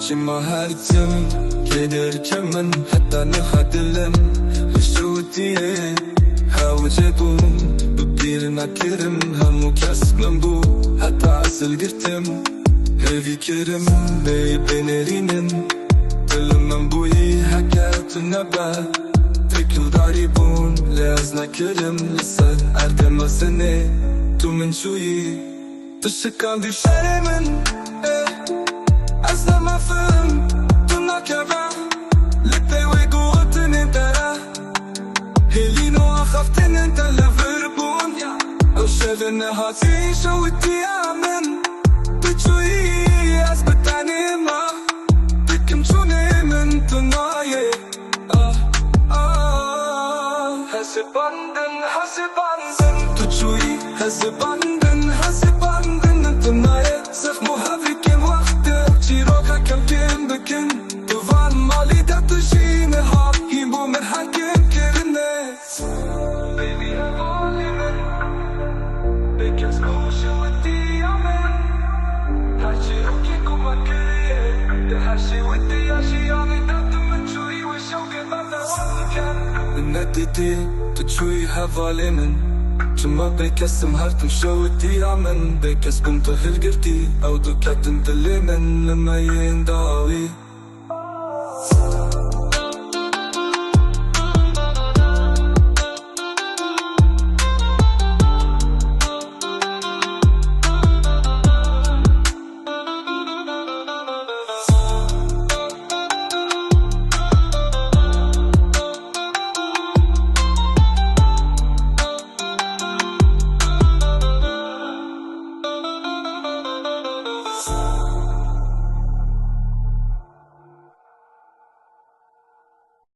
ماشي مع هالتم كدر كمن حتى نخدلن خشوتي هاو جبون ببيرنا كرم همو كسب لنبو حتى عسل قرتم هذي كرم بين رينن تلمن بوي حكات النبا تكل داريبون لازنا كرم لسه أردم سنة تو من شوي تشكان دي شيء من أصلا ما فهم تنا كبا لبي ويقوتن انت هلينو أخفتن انت لفربون أو شاذن هاتي شوتي آمن بتشوي أثبتاني ما بكم شوني من تناي حسباندن تشوي حسباندن تناي سف محرك وقت شيروكا كم كم بكن دوان مالي تشين هاب يبو من حكم كرنس بيبي أغالي من بكس خوش ودي أمن هاشي روكي كوما كريه هاشي ودي هاشي عمي دادو من شوي وشوكي بابا وكان نديتي تشوي هفالي من شما بكسم هارتم شوتي عمن بكس كنت هلقرتي أو دكاتن دلي من لما ينداوي